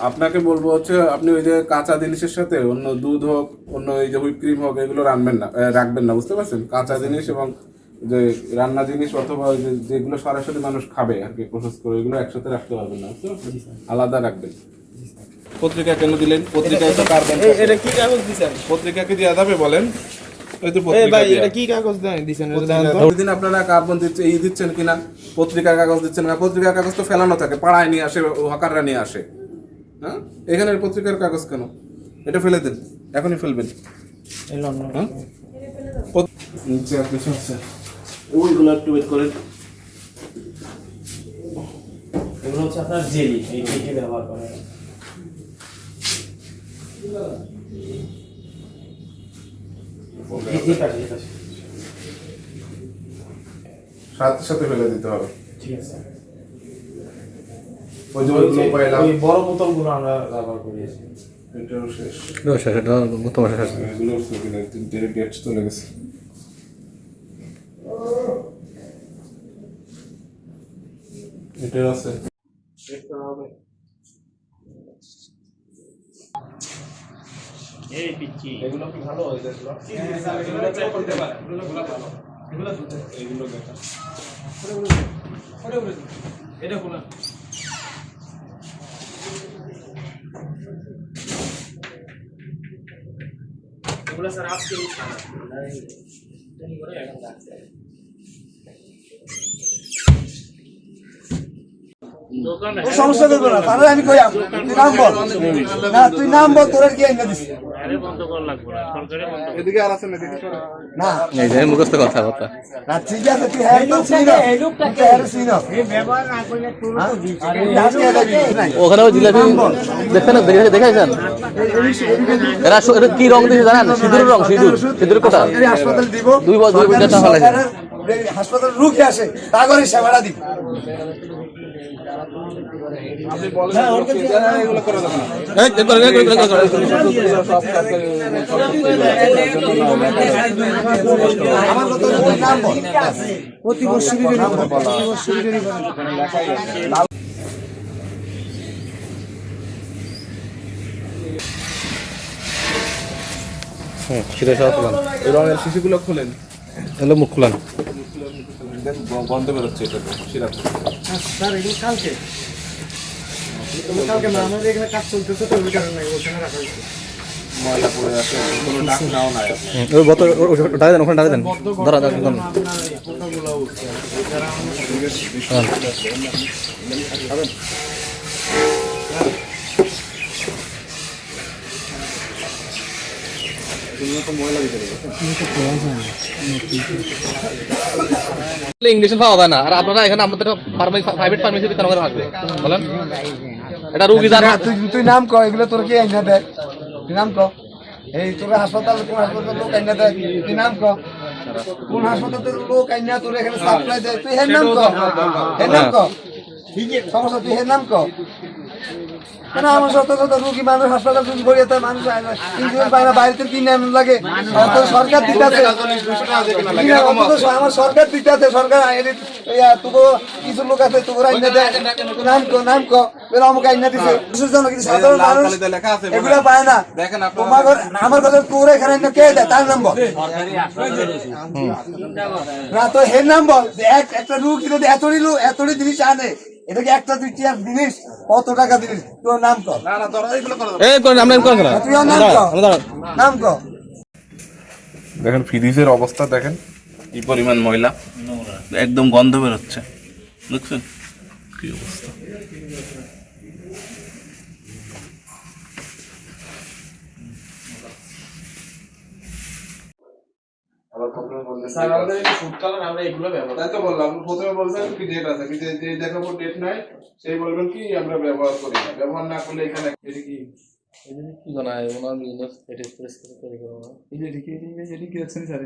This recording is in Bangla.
আপনাকে বলবো হচ্ছে আপনি ওই যে কাঁচা জিনিসের সাথে অন্য দুধ হোক অন্য এই যে হুইপ ক্রিম হোক এগুলো রাখবেন না, রাখবেন না, বুঝতে পারছেন? কাঁচা জিনিস এবং যে রান্না জিনিস অথবা ওই যে যেগুলো সরাসরি মানুষ খাবে আর কি প্রসেস করে ওইগুলো একসাথে রাখতে পারবেন না, বুঝতে পারছেন? আলাদা রাখবেন। পত্রিকা কেন দিলেন? পত্রিকায় তো কার্বন। এটা কি কাগজ দিছেন? পত্রিকা কি দেওয়া যাবে বলেন? ওই তো এই পত্রিকা ভাই দেয়া। এটা কি কাগজ দিছেন? দিন আপনারা কার্বন দিচ্ছেন কিনা, পত্রিকার কাগজ দিচ্ছেন না? পত্রিকার কাগজ তো ফেলানো থাকে, পাড়ায় নিয়ে আসে, হকাররা নিয়ে আসে। হ্যাঁ, এখানে পত্রিকার কাগজ কেন? এটা ফেলে দিন, এখনই ফেলবেন। হ্যাঁ, নিচে আপনি সবচেয়ে ওইগুলো একটু বের করেন। এগুলো হচ্ছে আপনার জেলি, এই কেকে ব্যবহার করে। সাথে সাথে ফেলে দিতে হবে। ঠিক আছে। ওই যে ওইগুলো পাইলাম, ওই বড় বোতলগুলো আমরা ব্যবহার করি। এটাও শেষ। তোমার শেষ। এগুলোর তিনটে ডেট চলে গেছে। এটা আছে এই পিচ্চি এগুলো কি ভালো হয়ে গেছিল? এগুলো চেক করতে পারে, এগুলো ভালো। এগুলো দুটো। এগুলো দেখা এটা কোনা। এগুলো স্যার আজকে করে এখন রাখতে হবে। সমস্যা করবো না, তাহলে আমি কই তুই নাম বল না, তুই নাম বল, তোর কি আইনা দিস এদিকে আর আছে না, এদিকে সরো। না এই যে মুখস্থ কথা কথা না ঠিক আছে, তুই হ্যাঁ তো চিনো, তুই হ্যাঁ চিনো এই ব্যবহার না করলে তোর তো দিচ্ছি। ওখানে ওই জিলাপি দেখছেন, দেখাইছেন এরা এটা কি রং দিয়েছে জানেন? সিঁদুরের রং, সিঁদুর কোটা হাসপাতাল দিব, 2 বছর হলে হাসপাতাল রুগী আসে তা করে সেবাটা দিব। আপনি বলেন এগুলো করে দেবেন। আমার কথা তুই নাম বল, প্রতি বছরই নাম বল, প্রতি বছরই সেটা সব খোলান, এই রঙের শিশুগুলো খুলেন, হলো মুখ খোলান। বন্ধ বেরোচ্ছে এটা তো সিরাপ। স্যার এগুলো কালকে না, আমাদের এখানে কাজ চলতেছে তো ওই কারণে ওখানে রাখা হয়েছে। ময়লা পড়ে আছে, কোনো ডাক নাও নাই। ওই বোতল টাকা দেন, ওখানে টাকা দেন, ধরা ধরা ইংলিশে পাওয়া যায় না। আর আপনারা এখানে আমাদের প্রাইভেট ফার্মেসিতে কেন করে থাকবে বলেন? এটা রুগী জানা। তুই নাম ক, এগুলো তোর কি আইনা দেয়? তুই নাম ক, এই তোর হাসপাতাল কোন হাসপাতাল লোক আইনা দেয়? তুই নাম ক, কোন হাসপাতালের লোক আইনা তোর এখানে সাপ্লাই দেয়? তুই হের নাম ক, হের নাম ক, ঠিক আছে সমস্যা, তুই হের নাম ক। না আমার সত্য কথা, রুগী মানুষ হাসপাতাল যদি ভরে যায়, মানুষ ইন্স্যুরেন্স পায় না, বাইরে কিনে আনতে লাগে, সরকার দিতে আছে, আমার সরকার দিতে আছে, সরকার তোকে কিছু লোক আছে তোর আইনা দেয়, নাম ক, নাম ক, অমুক আইনা দিছে, কিন্তু সাধারণ মানুষ এগুলো পায় না। তোমার আমার কথা তোর এখানে কে দেয় তার নাম বল না, তো হের নাম বল। একটা রুগী যদি এতটি জিনিস আনে, এটা কি একটা দুইটি জিনিস, কত টাকা জিনিস, তোর নাম কর। তুই নাম কর। দেখেন ফ্রিজের অবস্থা দেখেন, কি পরিমাণ ময়লা, একদম গন্ধ বেরোচ্ছে, বুঝছেন কি অবস্থা। স্যার আমাদের এই ফুড কালার আমরা এগুলো ব্যবহার তাই তো বললাম, প্রথমে বলছেন কি ডেট আছে, যে দেখাবো ডেট নাই, সেই বলবেন কি আমরা ব্যবহার করি না, ব্যবহার না করলে এখানে এটা কি কি জানায় ওনার বিজনেস এটিস প্রেস করে তৈরি করা হয়। এই যে এদিকে আছে স্যার।